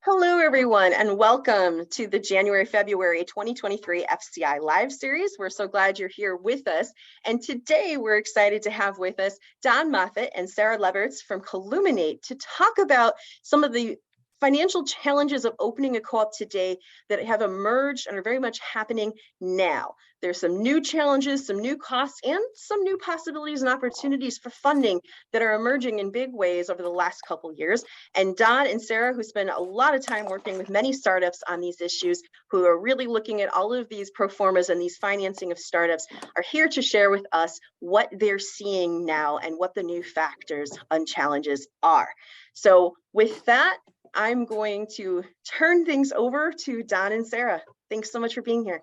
Hello, everyone, and welcome to the January-February 2023 FCI Live Series. We're so glad you're here with us. And today we're excited to have with us Don Moffit and Sarah Leberts from Columinate to talk about some of the financial challenges of opening a co-op today that have emerged and are very much happening now. There's some new challenges, some new costs, and some new possibilities and opportunities for funding that are emerging in big ways over the last couple years. And Don and Sarah, who spend a lot of time working with many startups on these issues, who are really looking at all of these pro formas and these financing of startups, are here to share with us what they're seeing now and what the new factors and challenges are. So with that, I'm going to turn things over to Don and Sarah. Thanks so much for being here.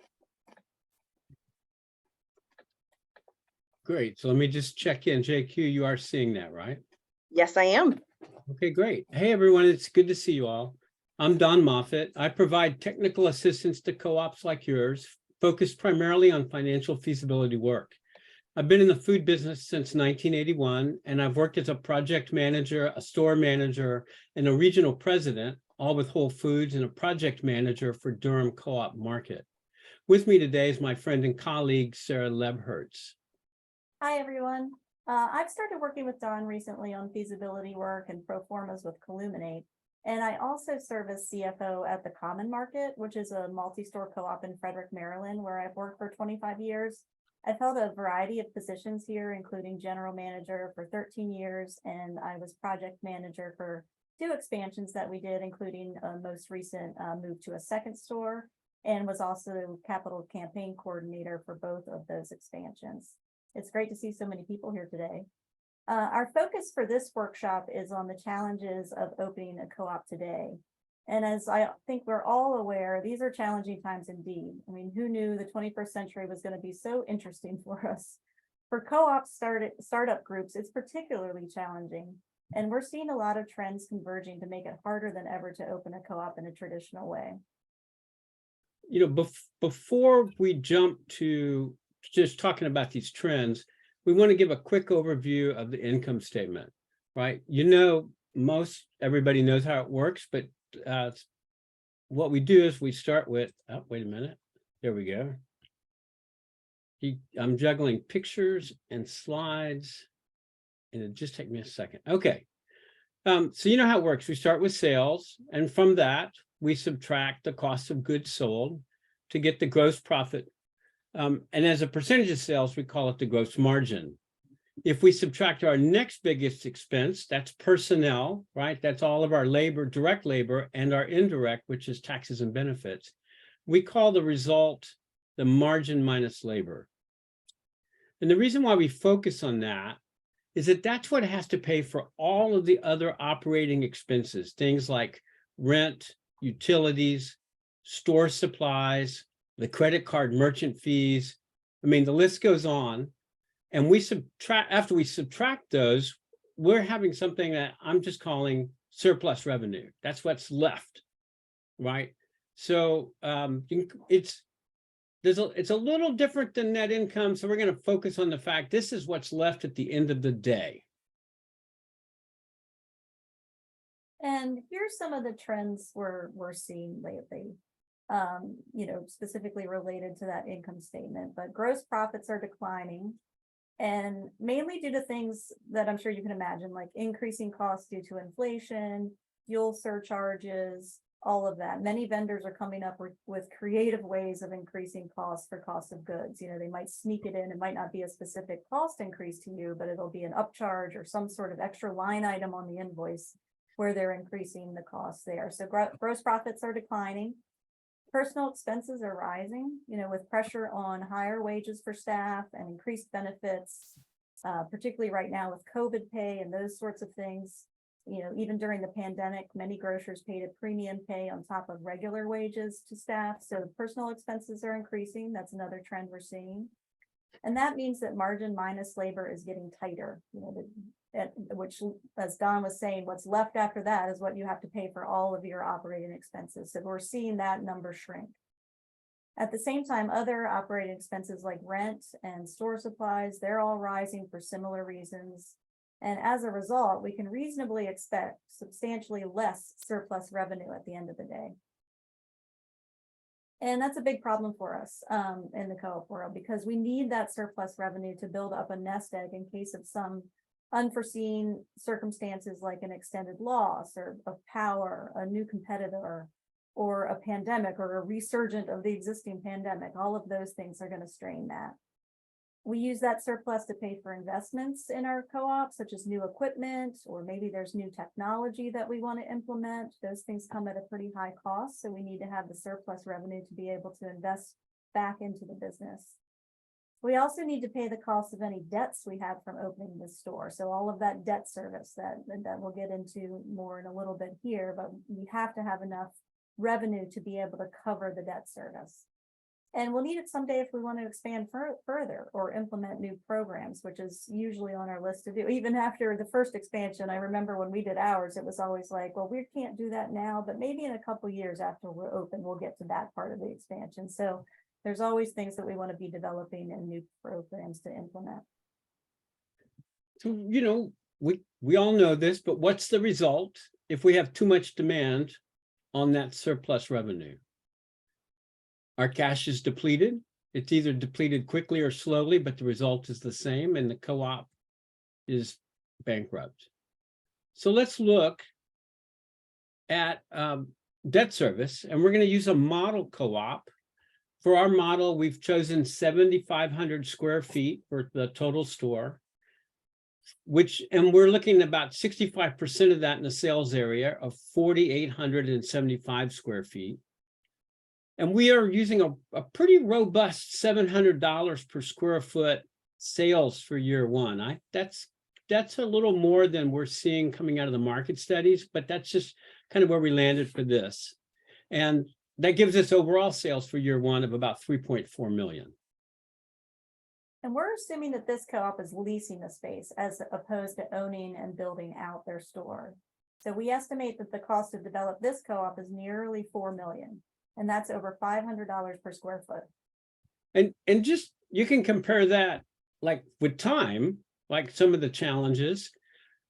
Great. So let me just check in. JQ, you are seeing that, right? Yes, I am. Okay, great. Hey, everyone. It's good to see you all. I'm Don Moffit. I provide technical assistance to co-ops like yours, focused primarily on financial feasibility work. I've been in the food business since 1981, and I've worked as a project manager, a store manager, and a regional president, all with Whole Foods, and a project manager for Durham Co-op Market. With me today is my friend and colleague, Sarah Leberts. Hi, everyone. I've started working with Don recently on feasibility work and pro formas with Columinate, and I also serve as CFO at the Common Market, which is a multi-store co-op in Frederick, Maryland, where I've worked for 25 years. I've held a variety of positions here, including general manager for 13 years, and I was project manager for 2 expansions that we did, including a most recent move to a second store, and was also capital campaign coordinator for both of those expansions. It's great to see so many people here today. Our focus for this workshop is on the challenges of opening a co-op today. And as I think we're all aware, these are challenging times indeed. I mean, who knew the 21st century was going to be so interesting for us? For co-op startup groups, it's particularly challenging. And we're seeing a lot of trends converging to make it harder than ever to open a co-op in a traditional way. You know, before we jump to just talking about these trends, we want to give a quick overview of the income statement, right? You know, everybody knows how it works, but what we do is we start with, oh, wait a minute, there we go. I'm juggling pictures and slides, and it just take me a second. Okay, so you know how it works. We start with sales, and from that, we subtract the cost of goods sold to get the gross profit. And as a percentage of sales, we call it the gross margin. If we subtract our next biggest expense, that's personnel, right? That's all of our labor, direct labor, and our indirect, which is taxes and benefits. We call the result the margin minus labor. And the reason why we focus on that is that that's what it has to pay for all of the other operating expenses, things like rent, utilities, store supplies, the credit card merchant fees. I mean, the list goes on. And we subtract, after we subtract those, we're having something that I'm just calling surplus revenue. That's what's left, right? So it's a little different than net income. So we're going to focus on the fact this is what's left at the end of the day. And here's some of the trends we're seeing lately, you know, specifically related to that income statement. But gross profits are declining, and mainly due to things that I'm sure you can imagine, like increasing costs due to inflation, fuel surcharges, all of that. Many vendors are coming up with creative ways of increasing costs for cost of goods. You know, they might sneak it in. It might not be a specific cost increase to you, but it'll be an upcharge or some sort of extra line item on the invoice where they're increasing the costs there. So gross profits are declining. Personal expenses are rising, you know, with pressure on higher wages for staff and increased benefits, particularly right now with COVID pay and those sorts of things. You know, even during the pandemic, many grocers paid a premium pay on top of regular wages to staff. So personal expenses are increasing. That's another trend we're seeing. And that means that margin minus labor is getting tighter, you know, which, as Don was saying, what's left after that is what you have to pay for all of your operating expenses. So we're seeing that number shrink. At the same time, other operating expenses like rent and store supplies, they're all rising for similar reasons. And as a result, we can reasonably expect substantially less surplus revenue at the end of the day. And that's a big problem for us in the co-op world, because we need that surplus revenue to build up a nest egg in case of some unforeseen circumstances like an extended loss or of power, a new competitor, or a pandemic or a resurgent of the existing pandemic. All of those things are going to strain that. We use that surplus to pay for investments in our co-op, such as new equipment, or maybe there's new technology that we want to implement. Those things come at a pretty high cost, so we need to have the surplus revenue to be able to invest back into the business. We also need to pay the cost of any debts we have from opening the store. So all of that debt service that we'll get into more in a little bit here, but we have to have enough revenue to be able to cover the debt service. And we'll need it someday if we want to expand further or implement new programs, which is usually on our list to do. Even after the first expansion, I remember when we did ours, it was always like, well, we can't do that now, but maybe in a couple of years after we're open, we'll get to that part of the expansion. So there's always things that we want to be developing and new programs to implement. So, you know, we all know this, but what's the result if we have too much demand on that surplus revenue? Our cash is depleted. It's either depleted quickly or slowly, but the result is the same, and the co-op is bankrupt. So let's look at debt service, and we're going to use a model co-op. For our model, we've chosen 7,500 square feet for the total store, and we're looking at about 65% of that in the sales area of 4,875 square feet. And we are using a pretty robust $700 per square foot sales for year one. That's a little more than we're seeing coming out of the market studies, but that's just kind of where we landed for this. And that gives us overall sales for year one of about 3.4 million. And we're assuming that this co-op is leasing the space as opposed to owning and building out their store. So we estimate that the cost to develop this co-op is nearly $4 million. And that's over $500 per square foot. And just, you can compare that like with time, like some of the challenges.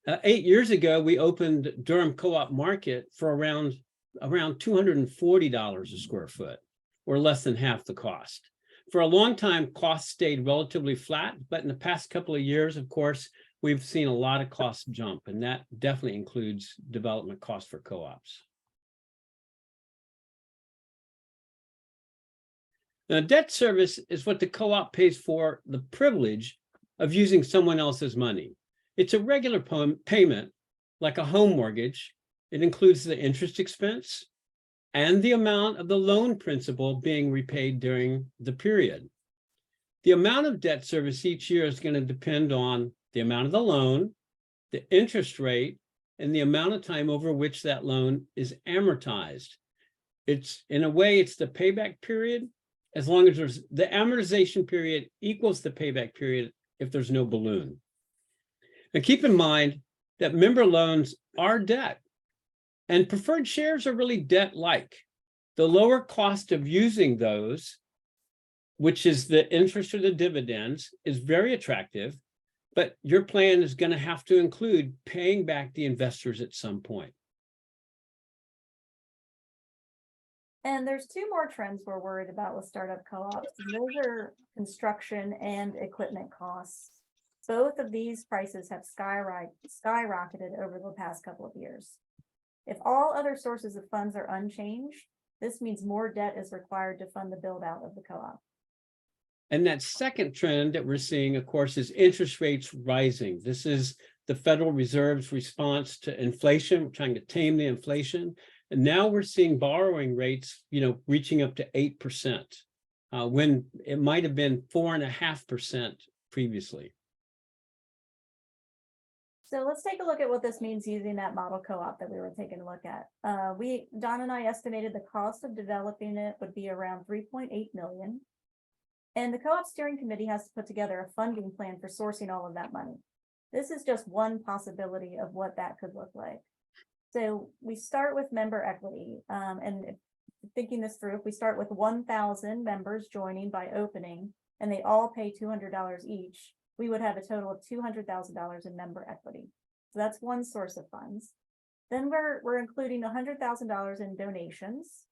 8 years ago, we opened Durham Co-op Market for around $240 a square foot, or less than half the cost. For a long time, costs stayed relatively flat, but in the past couple of years, of course, we've seen a lot of costs jump, and that definitely includes development costs for co-ops. Now, debt service is what the co-op pays for the privilege of using someone else's money. It's a regular payment, like a home mortgage. It includes the interest expense and the amount of the loan principal being repaid during the period. The amount of debt service each year is going to depend on the amount of the loan, the interest rate, and the amount of time over which that loan is amortized. It's, in a way, it's the payback period, as long as there's the amortization period equals the payback period if there's no balloon. And keep in mind that member loans are debt, and preferred shares are really debt-like. The lower cost of using those, which is the interest or the dividends, is very attractive, but your plan is going to have to include paying back the investors at some point. And there's two more trends we're worried about with startup co-ops. Those are construction and equipment costs. Both of these prices have skyrocketed over the past couple of years. If all other sources of funds are unchanged, this means more debt is required to fund the build out of the co-op. And that second trend that we're seeing, of course, is interest rates rising. This is the Federal Reserve's response to inflation. We're trying to tame the inflation. And now we're seeing borrowing rates, reaching up to 8%, when it might have been 4.5% previously. So let's take a look at what this means using that model co-op that we were taking a look at. Don and I estimated the cost of developing it would be around 3.8 million. And the co-op steering committee has to put together a funding plan for sourcing all of that money. This is just one possibility of what that could look like. So we start with member equity, and thinking this through, if we start with 1,000 members joining by opening, and they all pay $200 each, we would have a total of $200,000 in member equity. So that's one source of funds. Then we're including $100,000 in donations,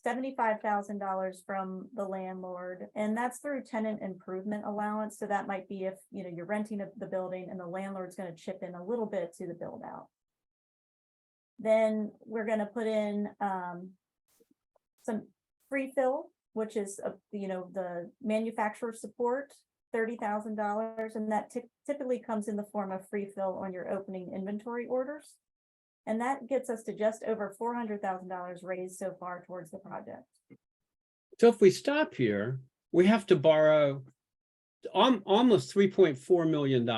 $75,000 from the landlord, and that's through tenant improvement allowance. So that might be if you're renting the building and the landlord's going to chip in a little bit to the build out. Then we're going to put in some free fill, which is the manufacturer support, $30,000, and that typically comes in the form of free fill on your opening inventory orders. And that gets us to just over $400,000 raised so far towards the project. So if we stop here, we have to borrow almost $3.4 million.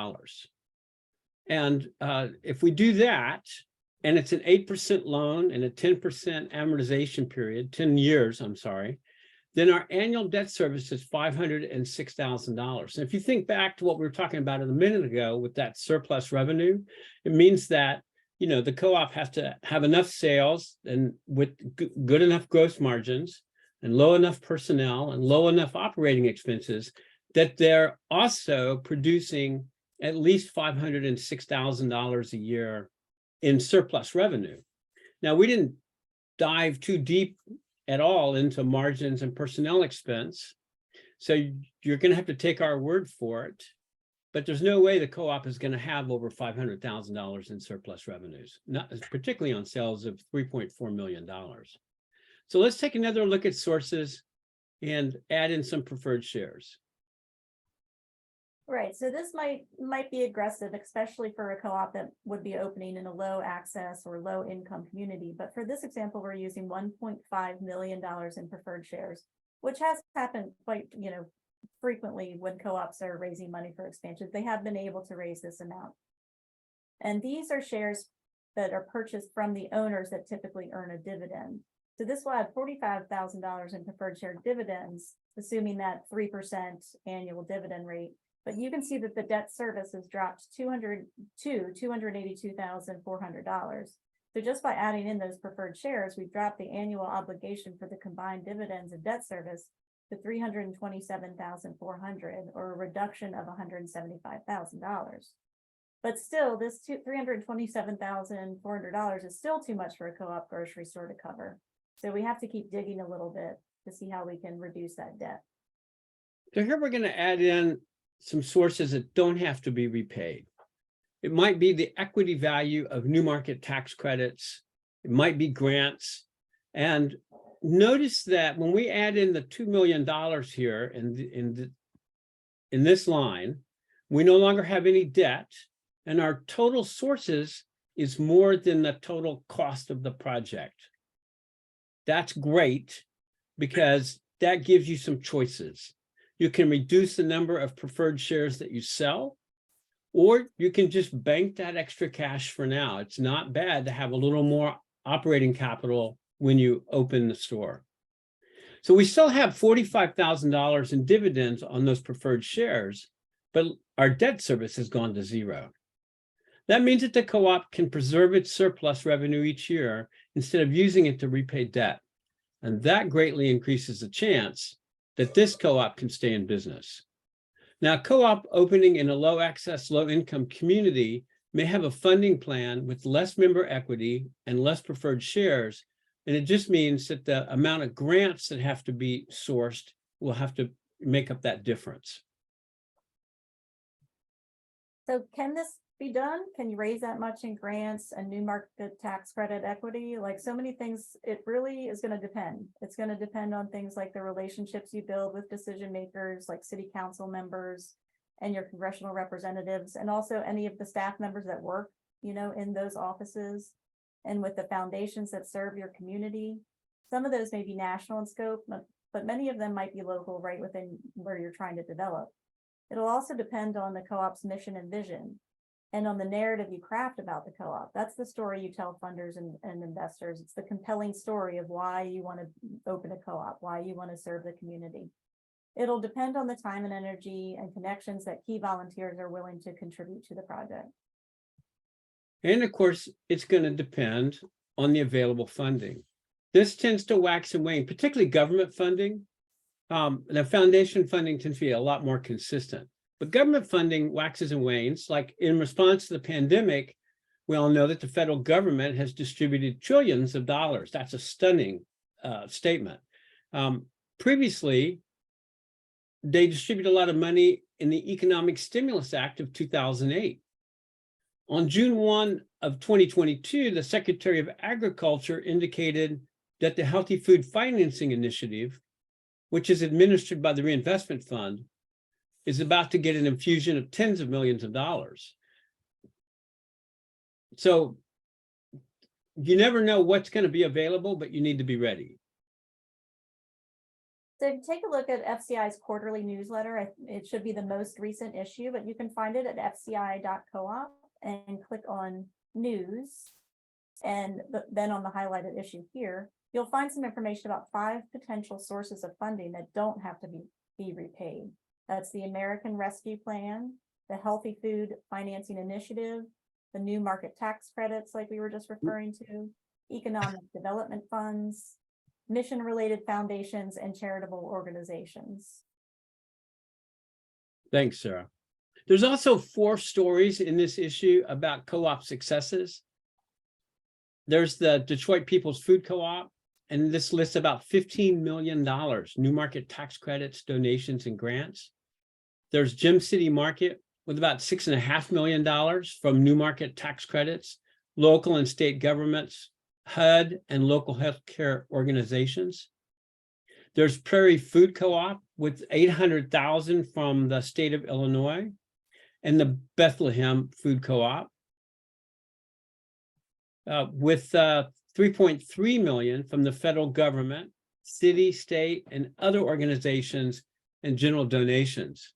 And if we do that, and it's an 8% loan and a 10% amortization period, 10 years, I'm sorry, then our annual debt service is $506,000. And if you think back to what we were talking about a minute ago with that surplus revenue, it means that the co-op has to have enough sales and with good enough gross margins and low enough personnel and low enough operating expenses that they're also producing at least $506,000 a year in surplus revenue. Now, we didn't dive too deep at all into margins and personnel expense, so you're going to have to take our word for it. But there's no way the co-op is going to have over $500,000 in surplus revenues, not particularly on sales of $3.4 million. So let's take another look at sources and add in some preferred shares. Right. So this might be aggressive, especially for a co-op that would be opening in a low access or low income community. But for this example, we're using $1.5 million in preferred shares, which has happened quite, frequently when co-ops are raising money for expansion. They have been able to raise this amount. And these are shares that are purchased from the owners that typically earn a dividend. So this will add $45,000 in preferred share dividends, assuming that 3% annual dividend rate. But you can see that the debt service has dropped $282,400. So just by adding in those preferred shares, we've dropped the annual obligation for the combined dividends and debt service to $327,400, or a reduction of $175,000. But still, this $327,400 is still too much for a co-op grocery store to cover. So we have to keep digging a little bit to see how we can reduce that debt. So here we're going to add in some sources that don't have to be repaid. It might be the equity value of new market tax credits. It might be grants. And notice that when we add in the $2 million here in this line, we no longer have any debt, and our total sources is more than the total cost of the project. That's great because that gives you some choices. You can reduce the number of preferred shares that you sell, or you can just bank that extra cash for now. It's not bad to have a little more operating capital when you open the store. So we still have $45,000 in dividends on those preferred shares, but our debt service has gone to zero. That means that the co-op can preserve its surplus revenue each year instead of using it to repay debt. And that greatly increases the chance that this co-op can stay in business. Now, co-op opening in a low access, low income community may have a funding plan with less member equity and less preferred shares. And it just means that the amount of grants that have to be sourced will have to make up that difference. So can this be done? Can you raise that much in grants and new market tax credit equity? Like so many things, it really is going to depend. It's going to depend on things like the relationships you build with decision makers, like city council members and your congressional representatives, and also any of the staff members that work, in those offices, and with the foundations that serve your community. Some of those may be national in scope, but many of them might be local, right within where you're trying to develop. It'll also depend on the co-op's mission and vision, and on the narrative you craft about the co-op. That's the story you tell funders and investors. It's the compelling story of why you want to open a co-op, why you want to serve the community. It'll depend on the time and energy and connections that key volunteers are willing to contribute to the project. And of course, it's going to depend on the available funding. This tends to wax and wane, particularly government funding. The foundation funding tends to be a lot more consistent. But government funding waxes and wanes. Like in response to the pandemic, we all know that the federal government has distributed trillions of dollars. That's a stunning statement. Previously, they distributed a lot of money in the Economic Stimulus Act of 2008. On June 1 of 2022, the Secretary of Agriculture indicated that the Healthy Food Financing Initiative, which is administered by the Reinvestment Fund, is about to get an infusion of tens of millions of dollars. So you never know what's going to be available, but you need to be ready. So take a look at FCI's quarterly newsletter. It should be the most recent issue, but you can find it at fci.coop and click on news. And then on the highlighted issue here, you'll find some information about 5 potential sources of funding that don't have to be repaid. That's the American Rescue Plan, the Healthy Food Financing Initiative, the new market tax credits like we were just referring to, economic development funds, mission-related foundations, and charitable organizations. Thanks, Sarah. There's also 4 stories in this issue about co-op successes. There's the Detroit People's Food Co-op, and this lists about $15 million, new market tax credits, donations, and grants. There's Gem City Market with about $6.5 million from new market tax credits, local and state governments, HUD, and local healthcare organizations. There's Prairie Food Co-op with $800,000 from the state of Illinois, and the Bethlehem Food Co-op with $3.3 million from the federal government, city, state, and other organizations and general donations.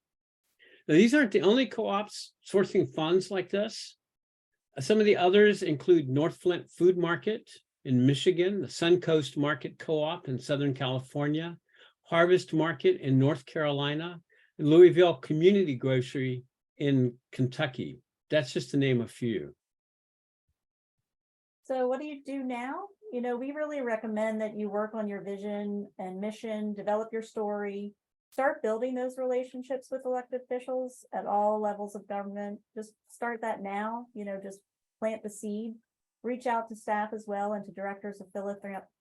Now, these aren't the only co-ops sourcing funds like this. Some of the others include North Flint Food Market in Michigan, the Suncoast Market Co-op in Southern California, Harvest Market in North Carolina, and Louisville Community Grocery in Kentucky. That's just to name a few. So what do you do now? You know, we really recommend that you work on your vision and mission, develop your story, start building those relationships with elected officials at all levels of government. Just start that now, you know, just plant the seed, reach out to staff as well and to directors of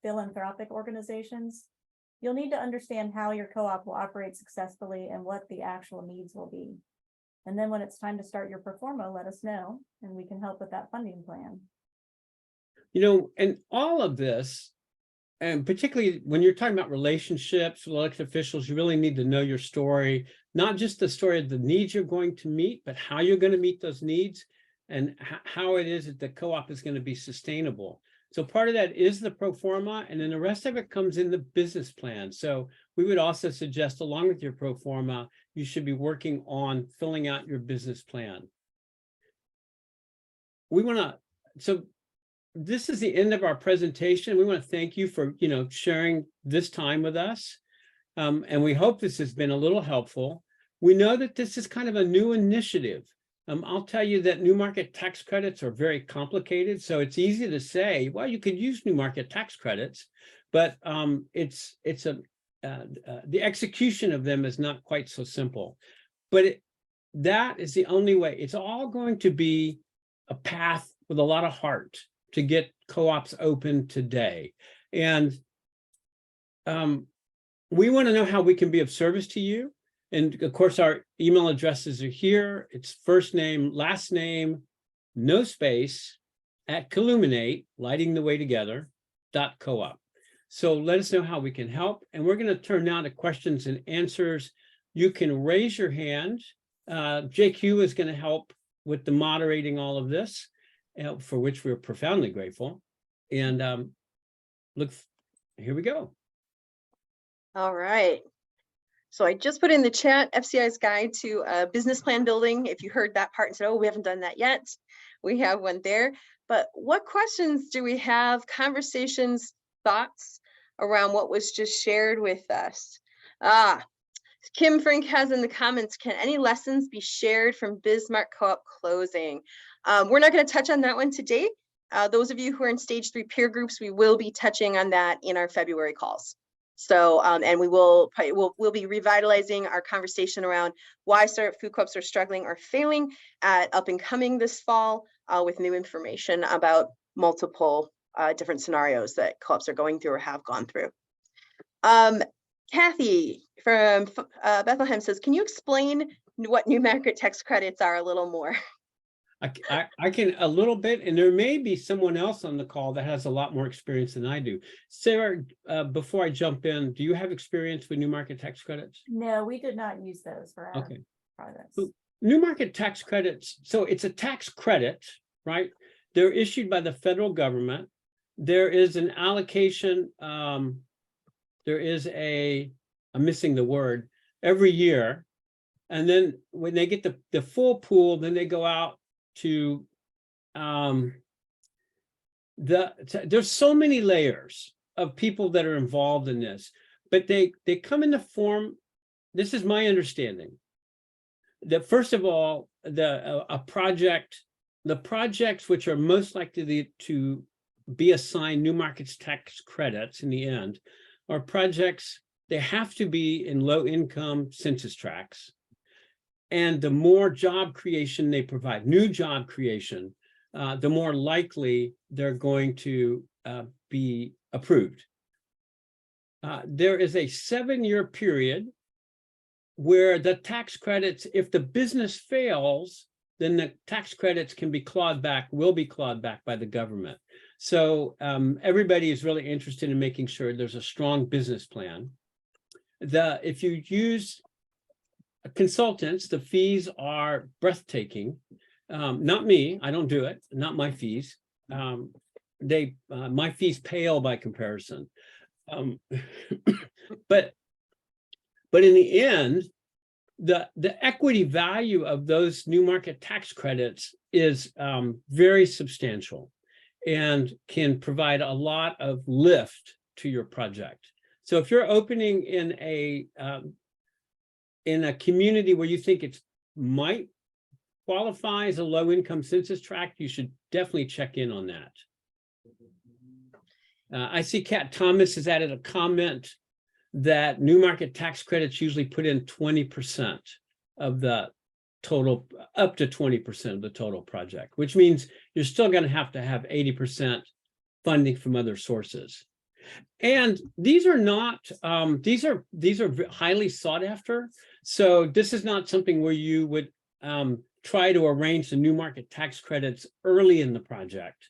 philanthropic organizations. You'll need to understand how your co-op will operate successfully and what the actual needs will be. And then when it's time to start your pro forma, let us know and we can help with that funding plan. You know, and all of this, and particularly when you're talking about relationships with elected officials, you really need to know your story, not just the story of the needs you're going to meet, but how you're going to meet those needs and how it is that the co-op is going to be sustainable. So part of that is the pro forma, and then the rest of it comes in the business plan. So we would also suggest, along with your pro forma, you should be working on filling out your business plan. So this is the end of our presentation. We want to thank you for, sharing this time with us. And we hope this has been a little helpful. We know that this is kind of a new initiative. I'll tell you that new market tax credits are very complicated. So it's easy to say, well, you could use new market tax credits, but the execution of them is not quite so simple. But that is the only way. It's all going to be a path with a lot of heart to get co-ops open today. And we want to know how we can be of service to you. And of course, our email addresses are here. It's first name, last name, no space, at Colluminate, lighting the way together, .coop. So let us know how we can help. And we're going to turn now to questions and answers. You can raise your hand. JQ is going to help with the moderating all of this, for which we're profoundly grateful. And here we go. All right. So I just put in the chat FCI's guide to business plan building. If you heard that part and said, oh, we haven't done that yet, we have one there. But what questions do we have, conversations, thoughts around what was just shared with us? Kim Frank has in the comments, can any lessons be shared from Bismarck Co-op closing? We're not going to touch on that one today. Those of you who are in stage 3 peer groups, we will be touching on that in our February calls. So, and we'll be revitalizing our conversation around why startup food co-ops are struggling or failing at Up and Coming this fall, with new information about multiple different scenarios that co-ops are going through or have gone through. Kathy from Bethlehem says, can you explain what new market tax credits are a little more? I can a little bit, and there may be someone else on the call that has a lot more experience than I do. Sarah, before I jump in, do you have experience with new market tax credits? No, we did not use those for our projects. So, new market tax credits, so it's a tax credit, right? They're issued by the federal government. There is an allocation, there is I'm missing the word, every year. And then when they get the full pool, then they go out to there's so many layers of people that are involved in this, but they come in the form, this is my understanding, that first of all, the projects which are most likely to be assigned new markets tax credits in the end are projects, they have to be in low income census tracts. And the more job creation they provide, new job creation, the more likely they're going to be approved. There is a 7-year period where the tax credits, if the business fails, then the tax credits can be clawed back, will be clawed back by the government. So everybody is really interested in making sure there's a strong business plan. If you use consultants, the fees are breathtaking. Not me, I don't do it, not my fees. My fees pale by comparison. But in the end, the equity value of those new market tax credits is very substantial and can provide a lot of lift to your project. So if you're opening in a community where you think it might qualify as a low-income census tract, you should definitely check in on that. I see Kat Thomas has added a comment that new market tax credits usually put in 20% of the total, up to 20% of the total project, which means you're still going to have 80% funding from other sources. And these are not, these are highly sought after. So this is not something where you would try to arrange the new market tax credits early in the project.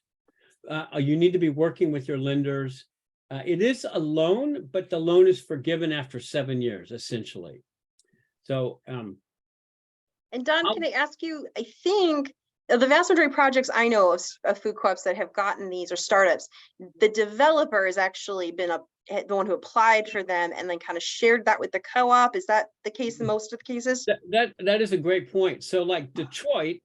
You need to be working with your lenders. It is a loan, but the loan is forgiven after 7 years, essentially. So, and Don, can I ask you, I think the vast majority of projects I know of food co-ops that have gotten these, or startups, the developer has actually been the one who applied for them and then kind of shared that with the co-op. Is that the case in most of the cases? That is a great point. So like Detroit,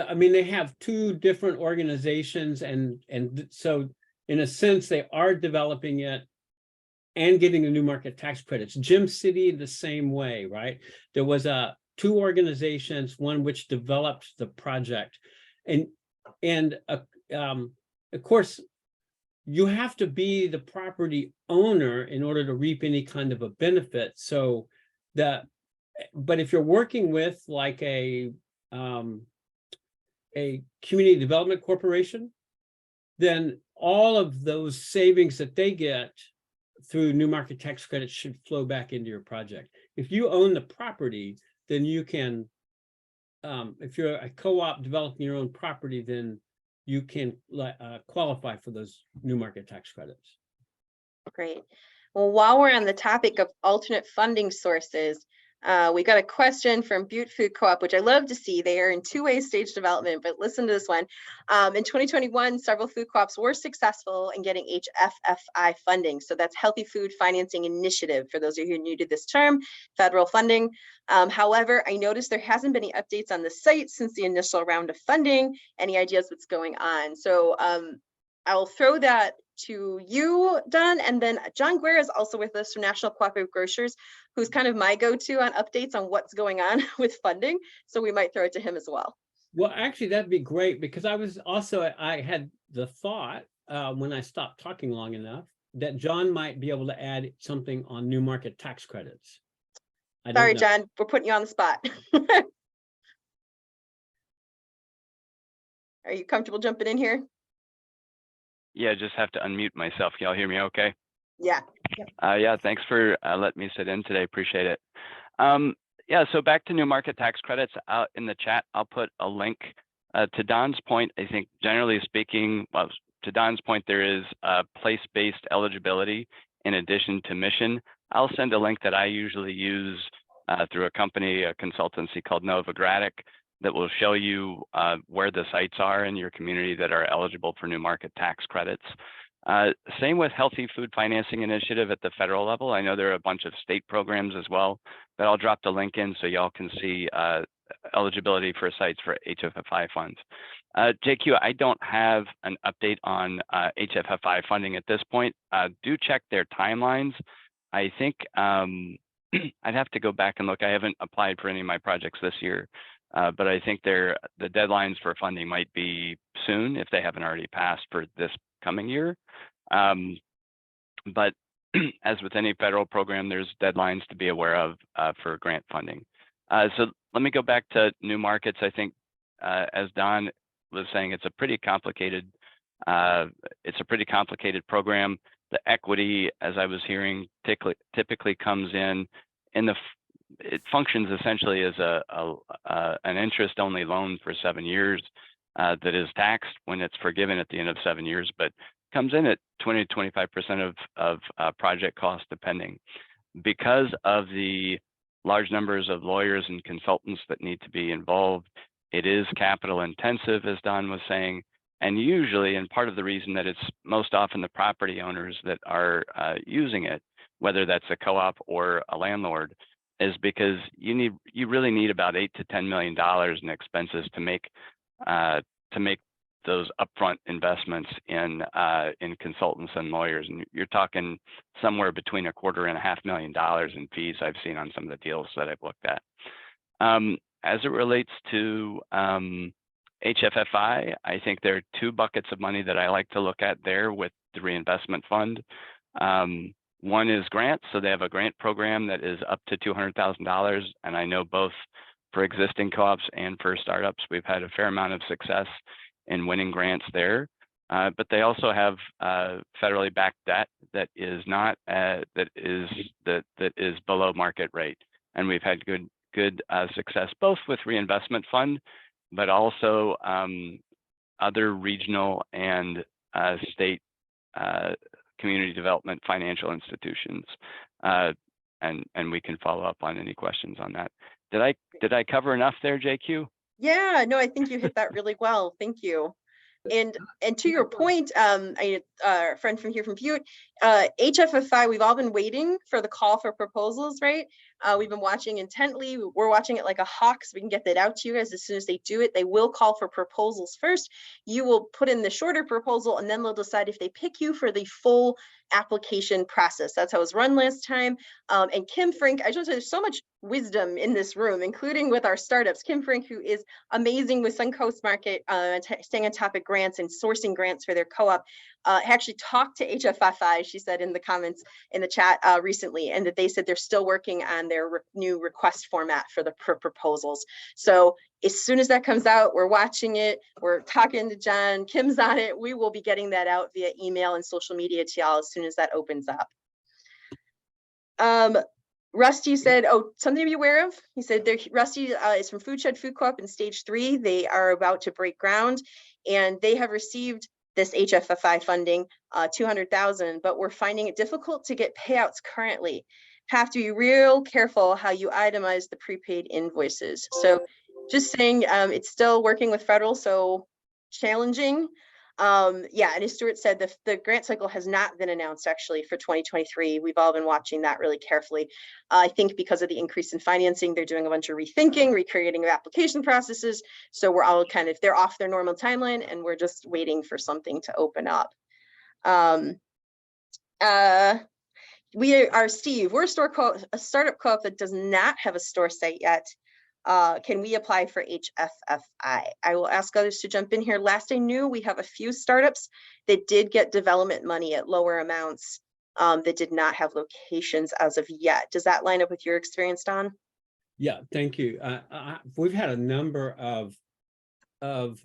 I mean, they have 2 different organizations, and so in a sense, they are developing it and getting the new market tax credits. Gym City, the same way, right? There was 2 organizations, one which developed the project, and of course, you have to be the property owner in order to reap any kind of a benefit. So but if you're working with like a community development corporation, then all of those savings that they get through new market tax credits should flow back into your project. If you own the property, then you can, if you're a co-op developing your own property, then you can qualify for those new market tax credits. Great. Well, while we're on the topic of alternate funding sources, we got a question from Butte Food Co-op, which I love to see. They are in 2-way stage development, but listen to this one. In 2021, several food co-ops were successful in getting HFFI funding. So that's Healthy Food Financing Initiative, for those of you who are new to this term, federal funding. However, I noticed there hasn't been any updates on the site since the initial round of funding. Any ideas what's going on? So I'll throw that to you, Don, and then John Guerra is also with us from National Cooperative Grocers, who's kind of my go-to on updates on what's going on with funding. So we might throw it to him as well. Well, actually, that'd be great, because I had the thought when I stopped talking long enough that John might be able to add something on new market tax credits. I don't Sorry, know. John, we're putting you on the spot. Are you comfortable jumping in here? Yeah, just have to unmute myself. Can y'all hear me okay? Yeah. Yeah, thanks for letting me sit in today. Appreciate it. Yeah, so back to new market tax credits. Out in the chat, I'll put a link to Don's point. I think generally speaking, well, to Don's point, there is place-based eligibility in addition to mission. I'll send a link that I usually use through a company, a consultancy called Novogradic, that will show you where the sites are in your community that are eligible for new market tax credits. Same with Healthy Food Financing Initiative at the federal level. I know there are a bunch of state programs as well, but I'll drop the link in so y'all can see eligibility for sites for HFFI funds. JQ, I don't have an update on HFFI funding at this point. Do check their timelines. I think I'd have to go back and look. I haven't applied for any of my projects this year, but I think the deadlines for funding might be soon if they haven't already passed for this coming year. But as with any federal program, there's deadlines to be aware of for grant funding. So let me go back to new markets. I think, as Don was saying, it's a pretty complicated program. The equity, as I was hearing, typically comes in it functions essentially as an interest-only loan for 7 years that is taxed when it's forgiven at the end of 7 years, but comes in at 20 to 25% of project cost, depending. Because of the large numbers of lawyers and consultants that need to be involved, it is capital intensive, as Don was saying, and usually, and part of the reason that it's most often the property owners that are using it, whether that's a co-op or a landlord, is because you really need about $8 to $10 million in expenses to make those upfront investments in consultants and lawyers, and you're talking somewhere between $250,000 and $500,000 in fees I've seen on some of the deals that I've looked at. As it relates to HFFI, I think there are two buckets of money that I like to look at there with the reinvestment fund. One is grants, so they have a grant program that is up to $200,000, and I know both for existing co-ops and for startups, we've had a fair amount of success in winning grants there. But they also have federally backed debt that is not that is below market rate, and we've had good success both with reinvestment fund, but also other regional and state community development financial institutions, and we can follow up on any questions on that. Did I cover enough there, JQ? Yeah, no, I think you hit that really well. Thank you. And to your point, a friend from here from Butte, HFFI, we've all been waiting for the call for proposals, right? We've been watching intently. We're watching it like a hawk, so we can get that out to you guys as soon as they do it. They will call for proposals first. You will put in the shorter proposal, and then they'll decide if they pick you for the full application process. That's how it was run last time. And Kim Frank, I just want to say there's so much wisdom in this room, including with our startups. Kim Frank, who is amazing with Suncoast Market, staying on top of grants and sourcing grants for their co-op, actually talked to HFFI, she said in the comments in the chat recently, and that they said they're still working on their new request format for the proposals. So as soon as that comes out, we're watching it, we're talking to John, Kim's on it, we will be getting that out via email and social media to y'all as soon as that opens up. Rusty said, oh, something to be aware of. He said, Rusty is from Foodshed Food Co-op in stage 3. They are about to break ground, and they have received this HFFI funding, $200,000, but we're finding it difficult to get payouts currently. Have to be real careful how you itemize the prepaid invoices. So just saying, it's still working with federal, so challenging. Yeah, and as Stuart said, the grant cycle has not been announced actually for 2023. We've all been watching that really carefully. I think because of the increase in financing, they're doing a bunch of rethinking, recreating of application processes. So we're all kind of, they're off their normal timeline, and we're just waiting for something to open up. We are Steve, we're a startup co-op that does not have a store site yet. Can we apply for HFFI? I will ask others to jump in here. Last I knew, we have a few startups that did get development money at lower amounts that did not have locations as of yet. Does that line up with your experience, Don? Yeah, thank you. We've had a number of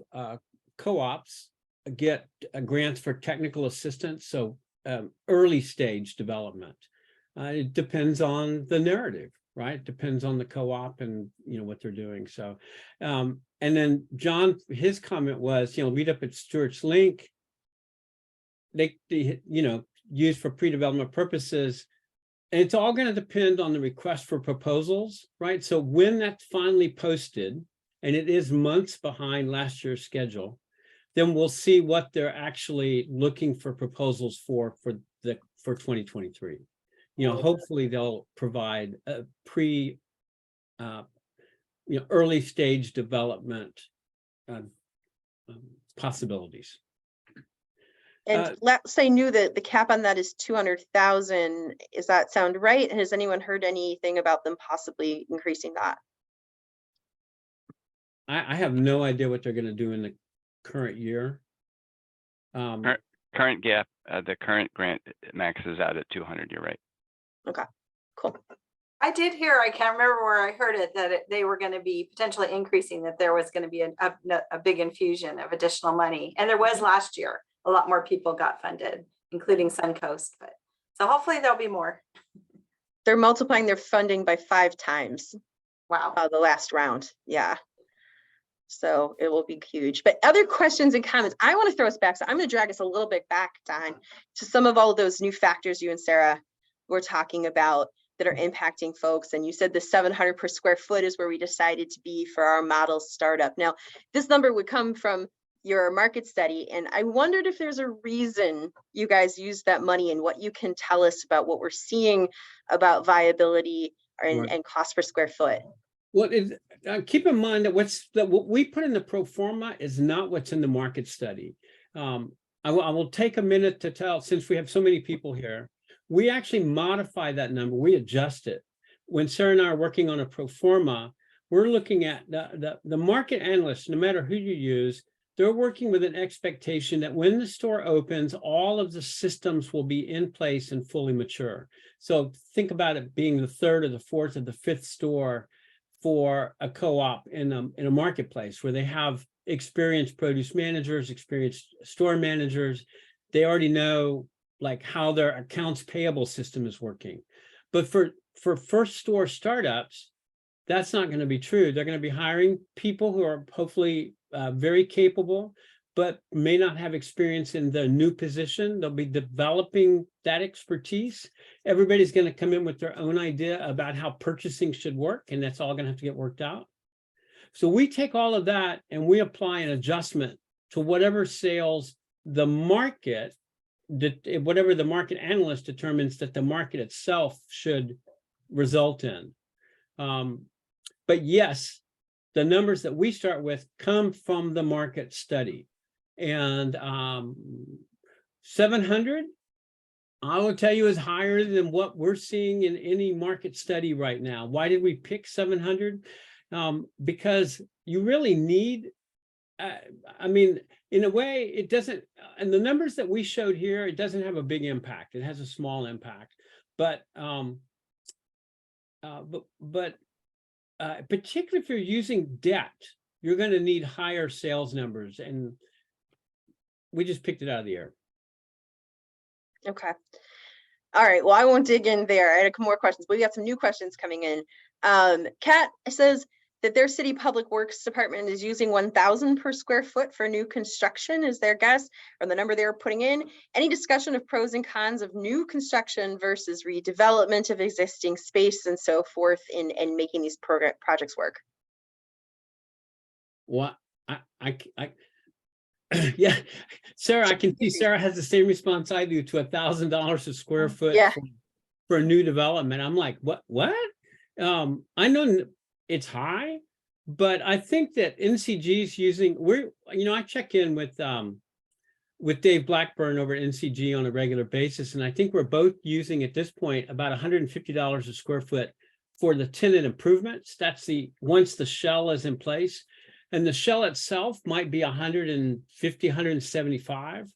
co-ops get grants for technical assistance, so early stage development. It depends on the narrative, right? It depends on the co-op and what they're doing. So, and then John, his comment was, read up at Stewart's link. They used for pre-development purposes. And it's all going to depend on the request for proposals, right? So when that's finally posted, and it is months behind last year's schedule, then we'll see what they're actually looking for proposals for 2023. Hopefully they'll provide a early stage development possibilities. And let's say knew that the cap on that is 200,000. Does that sound right? Has anyone heard anything about them possibly increasing that? I have no idea what they're going to do in the current year. Current gap, the current grant maxes out at 200. You're right. Okay, cool. I did hear, I can't remember where I heard it, that they were going to be potentially increasing, that there was going to be a big infusion of additional money. And there was last year. A lot more people got funded, including Suncoast. But so hopefully there'll be more. They're multiplying their funding by 5 times. Wow. The last round. Yeah. So it will be huge. But other questions and comments, I want to throw us back. So I'm going to drag us a little bit back, Don, to some of all of those new factors you and Sarah were talking about that are impacting folks. And you said the 700 per square foot is where we decided to be for our model startup. Now, this number would come from your market study. And I wondered if there's a reason you guys use that money and what you can tell us about what we're seeing about viability and cost per square foot. Well, keep in mind that what we put in the pro forma is not what's in the market study. I will take a minute to tell, since we have so many people here, we actually modify that number. We adjust it. When Sarah and I are working on a pro forma, we're looking at the market analysts, no matter who you use, they're working with an expectation that when the store opens, all of the systems will be in place and fully mature. So think about it being the 3rd or the 4th or the 5th store for a co-op in a marketplace where they have experienced produce managers, experienced store managers. They already know like how their accounts payable system is working. But for first store startups, that's not going to be true. They're going to be hiring people who are hopefully very capable, but may not have experience in the new position. They'll be developing that expertise. Everybody's going to come in with their own idea about how purchasing should work, and that's all going to have to get worked out. So we take all of that and we apply an adjustment to whatever sales the market, whatever the market analyst determines that the market itself should result in. But yes, the numbers that we start with come from the market study. And 700, I will tell you, is higher than what we're seeing in any market study right now. Why did we pick 700? Because you really need, I mean, in a way, it doesn't, and the numbers that we showed here, it doesn't have a big impact. It has a small impact. But particularly if you're using debt, you're going to need higher sales numbers, and we just picked it out of the air. Okay. All right. Well, I won't dig in there. I had a couple more questions, but we got some new questions coming in. Kat says that their city public works department is using 1,000 per square foot for new construction is their guess, or the number they're putting in. Any discussion of pros and cons of new construction versus redevelopment of existing space and so forth in making these projects work? Well, yeah, Sarah, I can see Sarah has the same response I do to $1,000 a square foot for a new development. I'm like, what? I know it's high, but I think that NCG's using, I check in with Dave Blackburn over at NCG on a regular basis, and I think we're both using at this point about $150 a square foot for the tenant improvements. That's once the shell is in place. And the shell itself might be 150, 175.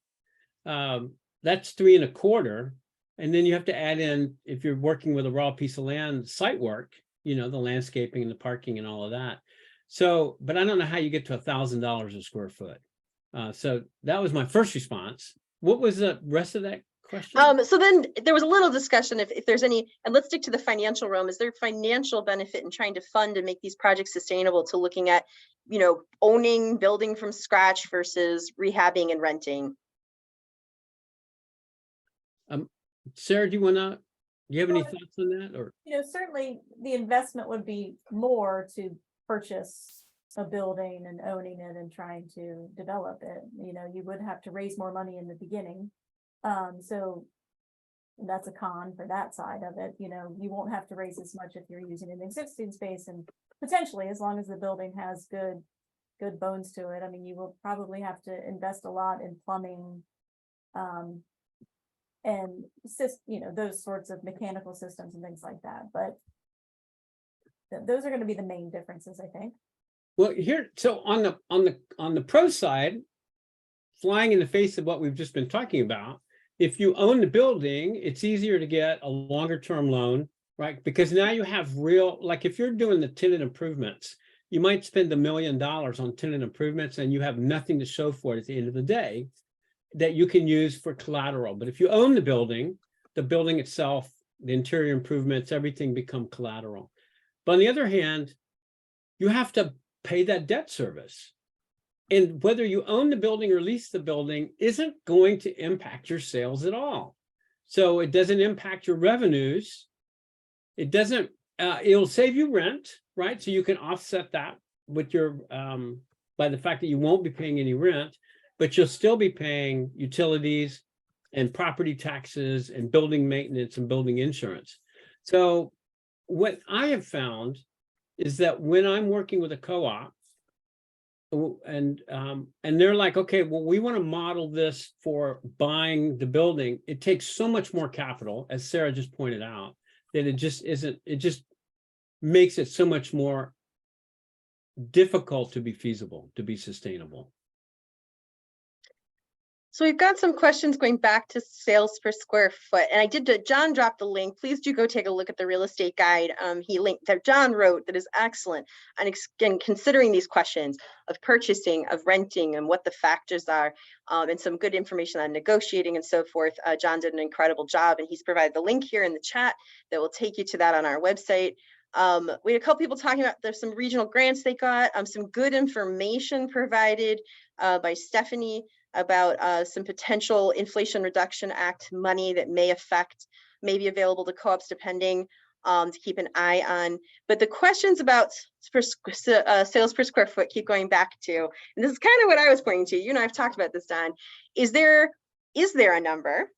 That's 3.25. And then you have to add in, if you're working with a raw piece of land, site work, the landscaping and the parking and all of that. So, but I don't know how you get to $1,000 a square foot. So that was my first response. What was the rest of that question? So then there was a little discussion if there's any, and let's stick to the financial realm. Is there financial benefit in trying to fund and make these projects sustainable to looking at, owning, building from scratch versus rehabbing and renting? Sarah, do you have any thoughts on that? Or Certainly the investment would be more to purchase a building and owning it and trying to develop it. You would have to raise more money in the beginning. So that's a con for that side of it. You won't have to raise as much if you're using an existing space, and potentially, as long as the building has good bones to it. I mean, you will probably have to invest a lot in plumbing, and those sorts of mechanical systems and things like that. But those are going to be the main differences, I think. well, so on the pro side, flying in the face of what we've just been talking about, if you own the building, it's easier to get a longer term loan, right? Because now you have like if you're doing the tenant improvements, you might spend $1 million on tenant improvements and you have nothing to show for it at the end of the day that you can use for collateral. But if you own the building itself, the interior improvements, everything become collateral. But on the other hand, you have to pay that debt service. And whether you own the building or lease the building isn't going to impact your sales at all. So it doesn't impact your revenues. It doesn't, it'll save you rent, right? So you can offset that with your, by the fact that you won't be paying any rent, but you'll still be paying utilities and property taxes and building maintenance and building insurance. So what I have found is that when I'm working with a co-op, and they're like, okay, well, we want to model this for buying the building. It takes so much more capital, as Sarah just pointed out, that it just makes it so much more difficult to be feasible, to be sustainable. So we've got some questions going back to sales per square foot. And John dropped the link. Please do go take a look at the real estate guide. He linked that John wrote that is excellent. And again, considering these questions of purchasing, of renting, and what the factors are, and some good information on negotiating and so forth. John did an incredible job, and he's provided the link here in the chat that will take you to that on our website. We had a couple people talking about there's some regional grants they got, some good information provided by Stephanie about some potential Inflation Reduction Act money that may be available to co-ops depending, to keep an eye on. But the questions about sales per square foot keep going back to, and this is kind of what I was pointing to. I've talked about this, Don. Is there a number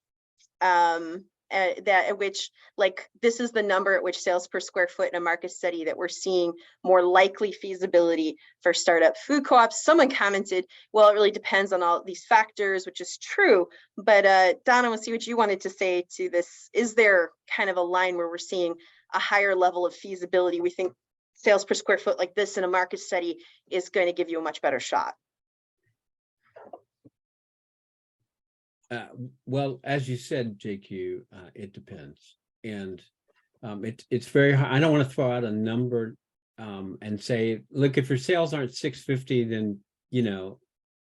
that at which, like, this is the number at which sales per square foot in a market study that we're seeing more likely feasibility for startup food co-ops? Someone commented, well, it really depends on all these factors, which is true. But Don, I want to see what you wanted to say to this. Is there kind of a line where we're seeing a higher level of feasibility? We think sales per square foot like this in a market study is going to give you a much better shot. Well, as you said, JQ, it depends. And it's very hard. I don't want to throw out a number and say, look, if your sales aren't 650, then,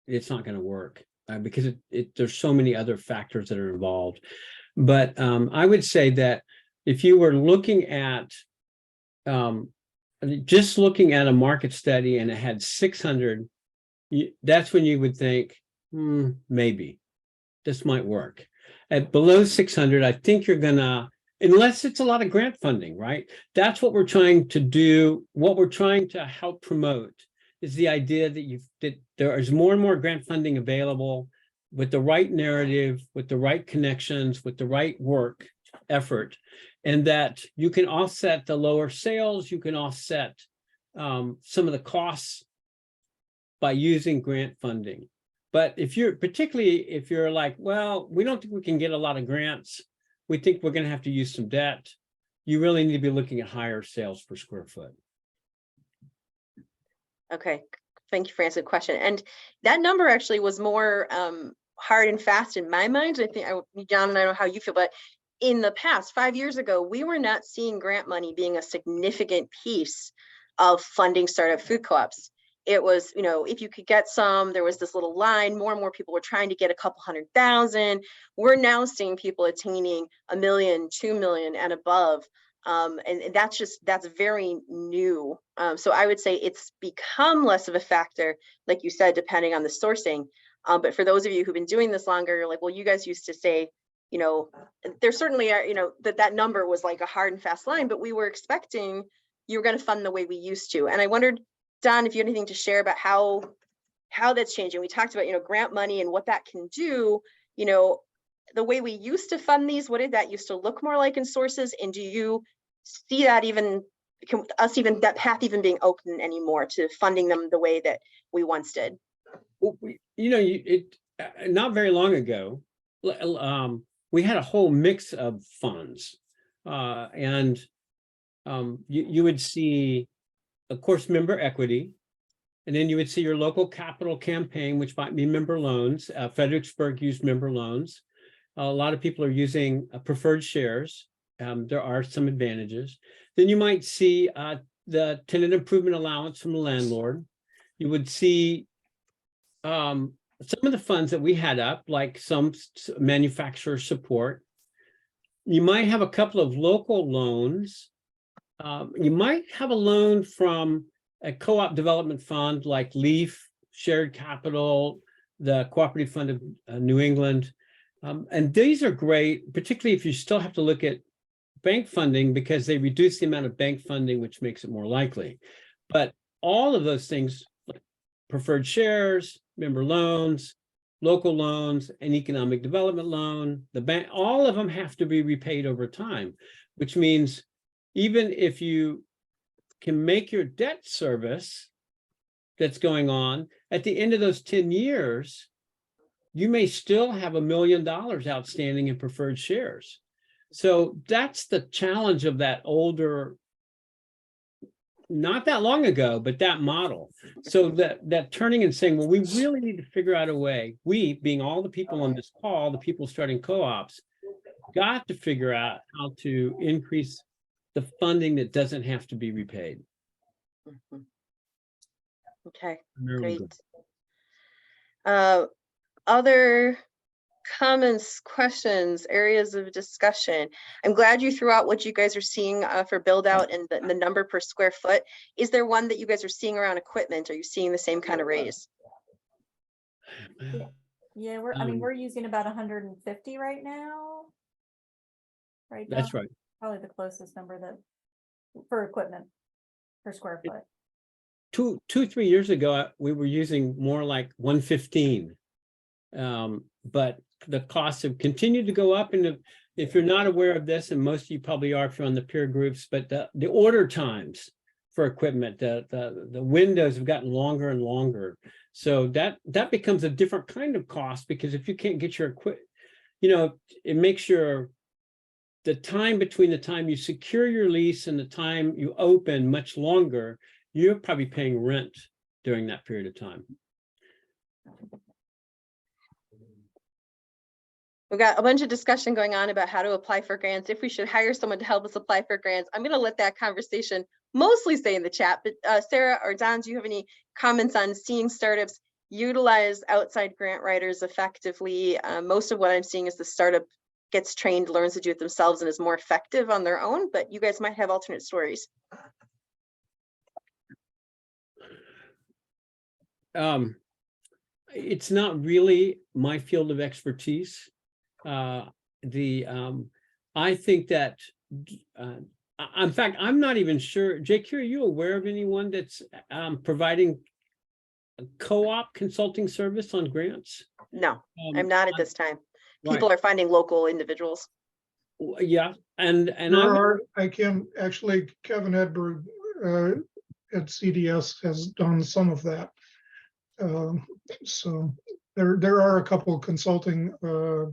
it's not going to work because there's so many other factors that are involved. But I would say that if you were looking at just looking at a market study and it had 600, that's when you would think, maybe this might work. At below 600, I think you're gonna, unless it's a lot of grant funding, right? That's what we're trying to do. What we're trying to help promote is the idea that there is more and more grant funding available with the right narrative, with the right connections, with the right work effort, and that you can offset the lower sales, you can offset some of the costs by using grant funding. But particularly if you're like, well, we don't think we can get a lot of grants, we think we're going to have to use some debt, you really need to be looking at higher sales per square foot. Okay, thank you for answering the question. And that number actually was more hard and fast in my mind. I think, John, and I don't know how you feel, but in the past, 5 years ago, we were not seeing grant money being a significant piece of funding startup food co-ops. It was, if you could get some, there was this little line, more and more people were trying to get a couple 100,000. We're now seeing people attaining 1 million, 2 million and above. And that's very new. So I would say it's become less of a factor, like you said, depending on the sourcing. But for those of you who've been doing this longer, you're like, well, you guys used to say, there certainly are, that number was like a hard and fast line, but we were expecting you were going to fund the way we used to. And I wondered, Don, if you had anything to share about how that's changing. We talked about, grant money and what that can do, the way we used to fund these, what did that used to look more like in sources? And do you see that that path even being open anymore to funding them the way that we once did? Well, not very long ago, we had a whole mix of funds, and you would see, of course, member equity, and then you would see your local capital campaign, which might be member loans. Fredericksburg used member loans. A lot of people are using preferred shares. There are some advantages. Then you might see the tenant improvement allowance from the landlord. You would see some of the funds that we had up, like some manufacturer support. You might have a couple of local loans. You might have a loan from a co-op development fund like LEAF, Shared Capital, the Cooperative Fund of New England. And these are great, particularly if you still have to look at bank funding, because they reduce the amount of bank funding, which makes it more likely. But all of those things, like preferred shares, member loans, local loans, an economic development loan, the bank, all of them have to be repaid over time, which means even if you can make your debt service that's going on, at the end of those 10 years, you may still have $1 million outstanding in preferred shares. So that's the challenge of that older, not that long ago, but that model. So that turning and saying, well, we really need to figure out a way, we being all the people on this call, the people starting co-ops, got to figure out how to increase the funding that doesn't have to be repaid. Okay, Very great. good. Other comments, questions, areas of discussion? I'm glad you threw out what you guys are seeing for build out and the number per square foot. Is there one that you guys are seeing around equipment? Are you seeing the same kind of raise? Yeah, we're using about 150 right now. Right. That's right. Probably the closest number that for equipment per square foot. 3 years ago, we were using more like 115. But the costs have continued to go up. And if you're not aware of this, and most of you probably are if you're on the peer groups, but the order times for equipment, the windows have gotten longer and longer. So that becomes a different kind of cost, because if you can't get your equipment, it makes the time between the time you secure your lease and the time you open much longer. You're probably paying rent during that period of time. We've got a bunch of discussion going on about how to apply for grants, if we should hire someone to help us apply for grants. I'm going to let that conversation mostly stay in the chat, but Sarah or Don, do you have any comments on seeing startups utilize outside grant writers effectively? Most of what I'm seeing is the startup gets trained, learns to do it themselves, and is more effective on their own, but you guys might have alternate stories. It's not really my field of expertise. I think that, in fact, I'm not even sure. JQ, are you aware of anyone that's providing a co-op consulting service on grants? No, I'm not at this time. Right. People are finding local individuals. Yeah, and Kevin Edberg at CDS has done some of that. So there are a couple of consulting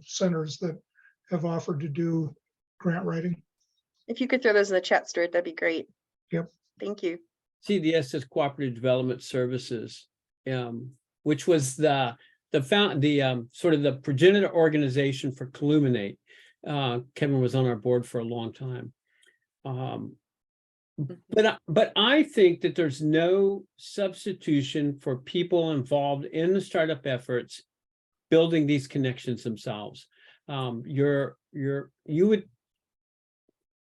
centers that have offered to do grant writing. If you could throw those in the chat, Stuart, that'd be great. Yep. Thank you. CDS is Cooperative Development Services, which was the sort of the progenitor organization for Colluminate. Kevin was on our board for a long time. But I think that there's no substitution for people involved in the startup efforts building these connections themselves.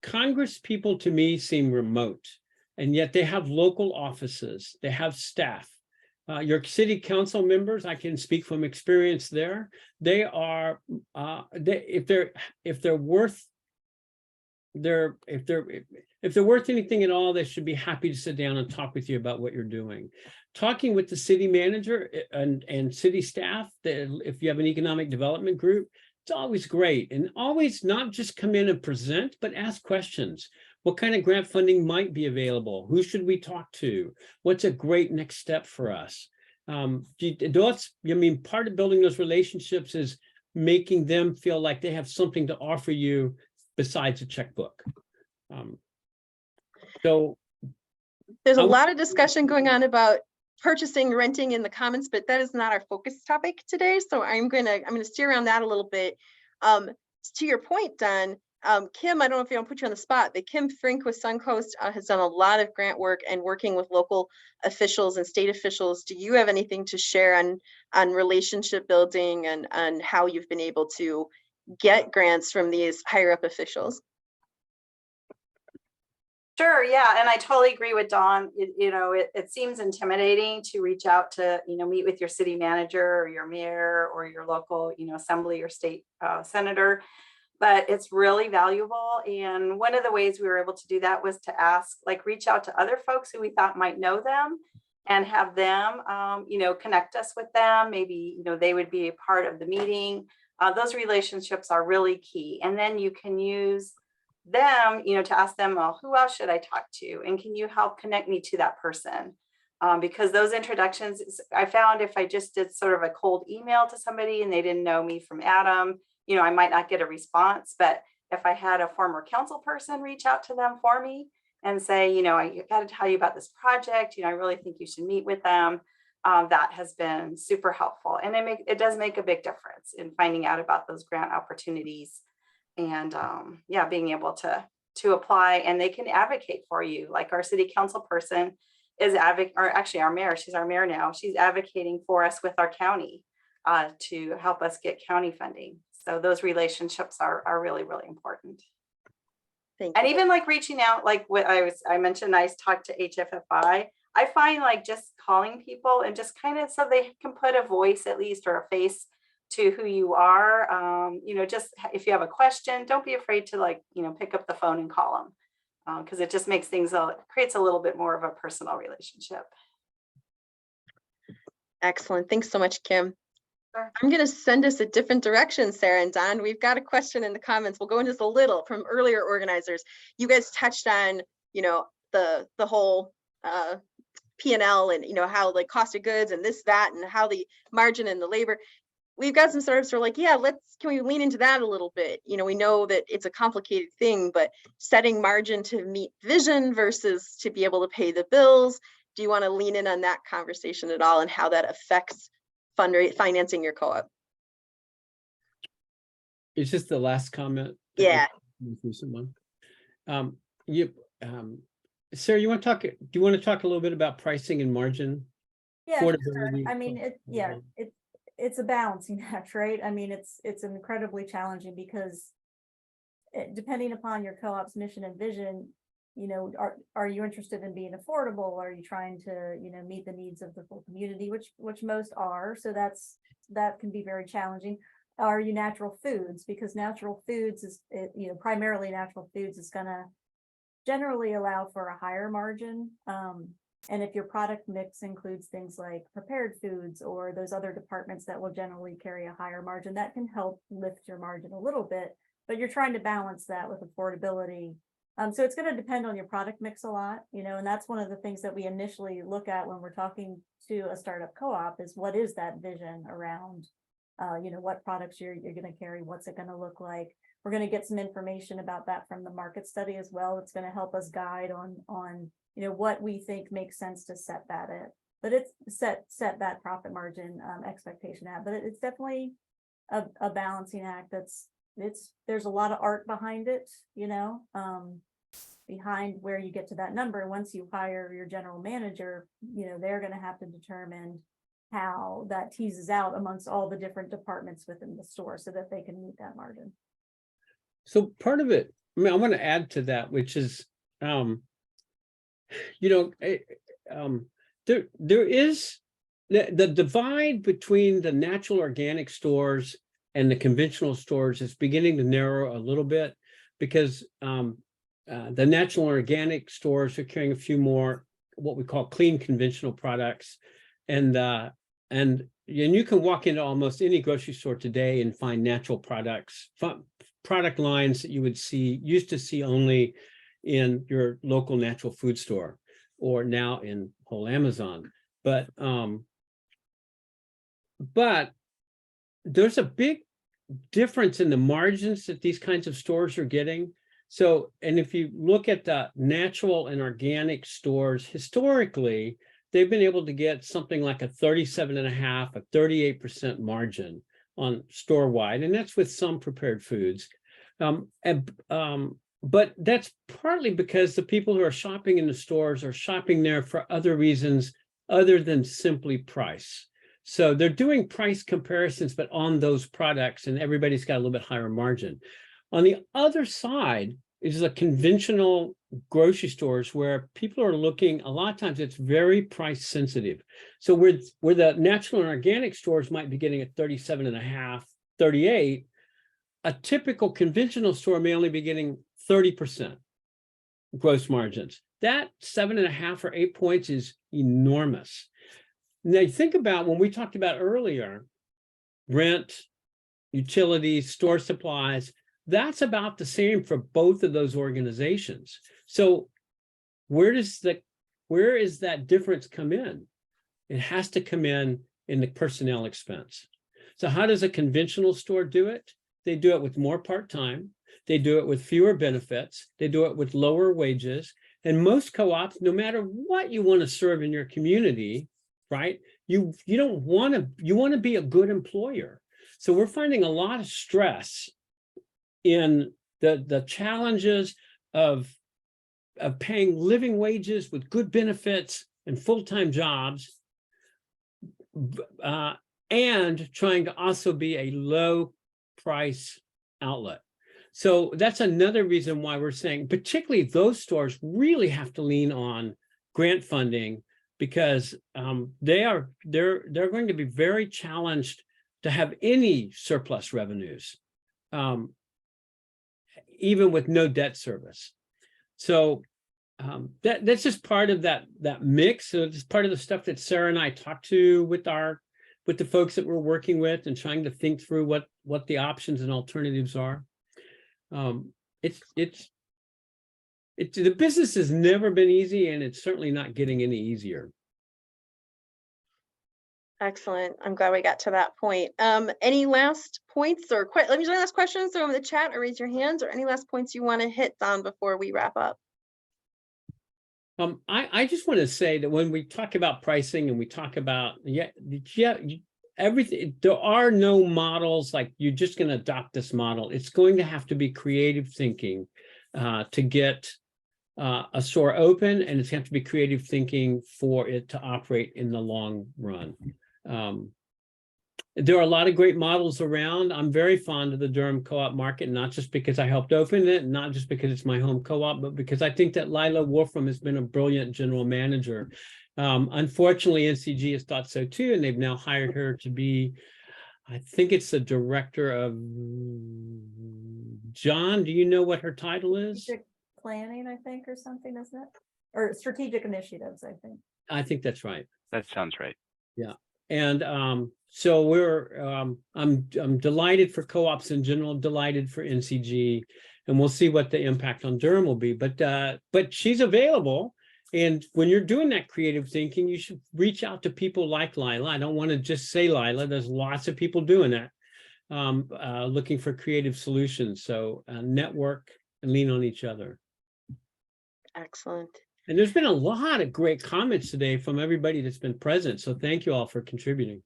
Congress people to me seem remote, and yet they have local offices, they have staff. Your city council members, I can speak from experience there. They are, if they're worth anything at all, they should be happy to sit down and talk with you about what you're doing. Talking with the city manager and city staff, if you have an economic development group, it's always great. And always not just come in and present, but ask questions. What kind of grant funding might be available? Who should we talk to? What's a great next step for us? Part of building those relationships is making them feel like they have something to offer you besides a checkbook. So there's a lot of discussion going on about purchasing, renting in the comments, but that is not our focus topic today. So I'm gonna steer around that a little bit. To your point, Don, Kim, I don't know if you want to put you on the spot, but Kim Frink with Suncoast has done a lot of grant work and working with local officials and state officials. Do you have anything to share on relationship building and how you've been able to get grants from these higher up officials? Sure, yeah, and I totally agree with Don. It seems intimidating to reach out to, meet with your city manager or your mayor or your local, assembly or state senator, but it's really valuable. And one of the ways we were able to do that was to reach out to other folks who we thought might know them and have them, connect us with them. Maybe, they would be a part of the meeting. Those relationships are really key. And then you can use them, to ask them, well, who else should I talk to? And can you help connect me to that person? Because those introductions, I found if I just did sort of a cold email to somebody and they didn't know me from Adam, I might not get a response. But if I had a former council person reach out to them for me and say, I got to tell you about this project, I really think you should meet with them. That has been super helpful. And it does make a big difference in finding out about those grant opportunities. And being able to apply, and they can advocate for you. Like our city council person is our mayor, she's our mayor now. She's advocating for us with our county to help us get county funding. So those relationships are really, really important. Thank you. And even like reaching out, like what I mentioned, I talked to HFFI. I find like just calling people and just kind of so they can put a voice at least or a face to who you are. Just if you have a question, don't be afraid to pick up the phone and call them because it just makes creates a little bit more of a personal relationship. Excellent. Thanks so much, Kim. Sure. I'm going to send us a different direction, Sarah and Don. We've got a question in the comments. We'll go into just a little from earlier organizers. You guys touched on, the whole P&L and, how like cost of goods and this, that, and how the margin and the labor. We've got some startups who are like, yeah, can we lean into that a little bit? We know that it's a complicated thing, but setting margin to meet vision versus to be able to pay the bills. Do you want to lean in on that conversation at all and how that affects financing your co-op? It's just the last comment. Yeah. Recent one. Sarah, do you want to talk a little bit about pricing and margin? Yeah, sure. Affordability? I mean, it's a balancing act, right? I mean, it's incredibly challenging because depending upon your co-op's mission and vision, are you interested in being affordable? Are you trying to, meet the needs of the full community, which most are. So that can be very challenging. Are you natural foods? Because natural foods is, primarily natural foods is gonna generally allow for a higher margin. And if your product mix includes things like prepared foods or those other departments that will generally carry a higher margin, that can help lift your margin a little bit, but you're trying to balance that with affordability. So it's going to depend on your product mix a lot, and that's one of the things that we initially look at when we're talking to a startup co-op is what is that vision around, what products you're going to carry, what's it going to look like. We're going to get some information about that from the market study as well. It's going to help us guide on what we think makes sense to set that at, but it's set that profit margin expectation at, but it's definitely a balancing act that's there's a lot of art behind it, you know, behind where you get to that number. Once you hire your general manager, you know, they're going to have to determine how that teases out amongst all the different departments within the store so that they can meet that margin. So part of it, I mean, I want to add to that, which is, you know, there is the divide between the natural organic stores and the conventional stores is beginning to narrow a little bit, because the natural organic stores are carrying a few more what we call clean conventional products, and you can walk into almost any grocery store today and find natural products, product lines that you would used to see only in your local natural food store or now in whole Amazon. But there's a big difference in the margins that these kinds of stores are getting. So, and if you look at the natural and organic stores, historically, they've been able to get something like a 37.5%, a 38% margin on store-wide, and that's with some prepared foods. But that's partly because the people who are shopping in the stores are shopping there for other reasons other than simply price. So they're doing price comparisons, but on those products, and everybody's got a little bit higher margin. On the other side is the conventional grocery stores where people are looking, a lot of times it's very price sensitive. So where the natural and organic stores might be getting a 37.5, 38, a typical conventional store may only be getting 30% gross margins. That 7.5 or 8 points is enormous. Now you think about when we talked about earlier, rent, utilities, store supplies, that's about the same for both of those organizations. So where is that difference come in? It has to come in the personnel expense. So how does a conventional store do it? They do it with more part-time. They do it with fewer benefits. They do it with lower wages. And most co-ops, no matter what you want to serve in your community, right? You want to be a good employer. So we're finding a lot of stress in the challenges of paying living wages with good benefits and full-time jobs, and trying to also be a low price outlet. So that's another reason why we're saying, particularly those stores really have to lean on grant funding, because they're going to be very challenged to have any surplus revenues, even with no debt service. So that's just part of that mix. So it's part of the stuff that Sarah and I talked to with the folks that we're working with and trying to think through what the options and alternatives are. The business has never been easy, and it's certainly not getting any easier. Excellent. I'm glad we got to that point. Any last points or let me just ask questions through in the chat or raise your hands, or any last points you want to hit on before we wrap up? I just want to say that when we talk about pricing and we talk about everything, there are no models like you're just going to adopt this model. It's going to have to be creative thinking to get a store open, and it's going to have to be creative thinking for it to operate in the long run. There are a lot of great models around. I'm very fond of the Durham co-op market, not just because I helped open it, not just because it's my home co-op, but because I think that Lila Wolfram has been a brilliant general manager. Unfortunately, NCG has thought so too, and they've now hired her to be, I think it's the director of, John, do you know what her title is? Strategic planning, I think, or something, isn't it? Or strategic initiatives, I think. I think that's right. That sounds right. Yeah. And so I'm delighted for co-ops in general, delighted for NCG, and we'll see what the impact on Durham will be. But she's available, and when you're doing that creative thinking, you should reach out to people like Lila. I don't want to just say Lila. There's lots of people doing that, looking for creative solutions. So network and lean on each other. Excellent. And there's been a lot of great comments today from everybody that's been present. So thank you all for contributing.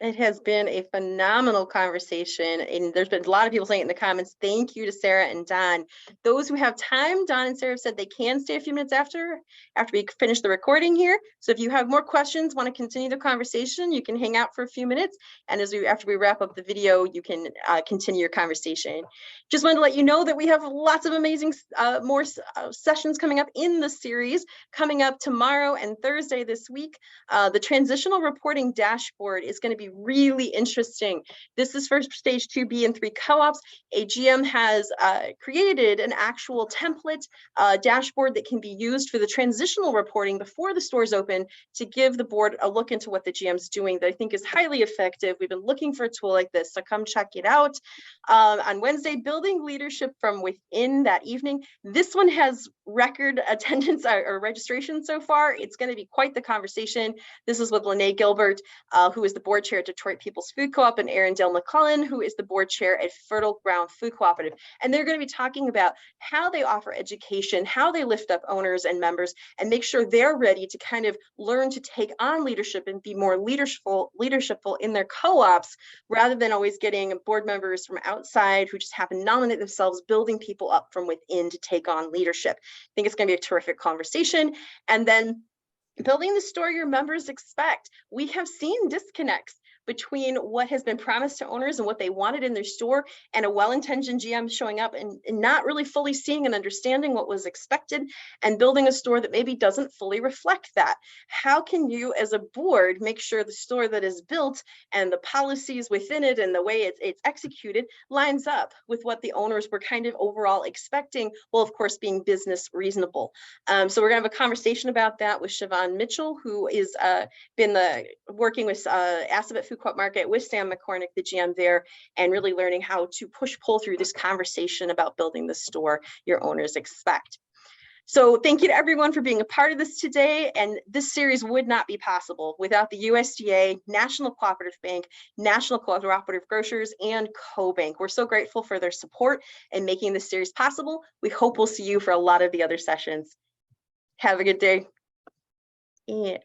It has been a phenomenal conversation, and there's been a lot of people saying it in the comments. Thank you to Sarah and Don. Those who have time, Don and Sarah have said they can stay a few minutes after we finish the recording here. So if you have more questions, want to continue the conversation, you can hang out for a few minutes. And after we wrap up the video, you can continue your conversation. Just wanted to let you know that we have lots of amazing more sessions coming up in the series. Coming up tomorrow and Thursday this week, the transitional reporting dashboard is going to be really interesting. This is for stage 2B and 3 co-ops. AGM has created an actual template dashboard that can be used for the transitional reporting before the stores open to give the board a look into what the GM's doing that I think is highly effective. We've been looking for a tool like this, so come check it out. On Wednesday, building leadership from within that evening. This one has record attendance or registration so far. It's going to be quite the conversation. This is with Lene Gilbert, who is the board chair at Detroit People's Food Co-op, and Erin Dale McClellan, who is the board chair at Fertile Ground Food Cooperative. And they're going to be talking about how they offer education, how they lift up owners and members, and make sure they're ready to kind of learn to take on leadership and be more leadershipful in their co-ops, rather than always getting board members from outside who just happen to nominate themselves, building people up from within to take on leadership. I think it's going to be a terrific conversation. And then building the store your members expect. We have seen disconnects between what has been promised to owners and what they wanted in their store, and a well-intentioned GM showing up and not really fully seeing and understanding what was expected, and building a store that maybe doesn't fully reflect that. How can you as a board make sure the store that is built and the policies within it and the way it's executed lines up with what the owners were kind of overall expecting, while of course being business reasonable? So we're gonna have a conversation about that with Siobhan Mitchell, who is been working with Assabet Food Co-op Market with Sam McCormick, the GM there, and really learning how to pull through this conversation about building the store your owners expect. So thank you to everyone for being a part of this today. And this series would not be possible without the USDA, National Cooperative Bank, National Cooperative Grocers, and CoBank. we're so grateful for their support in making this series possible. We hope we'll see you for a lot of the other sessions. Have a good day. And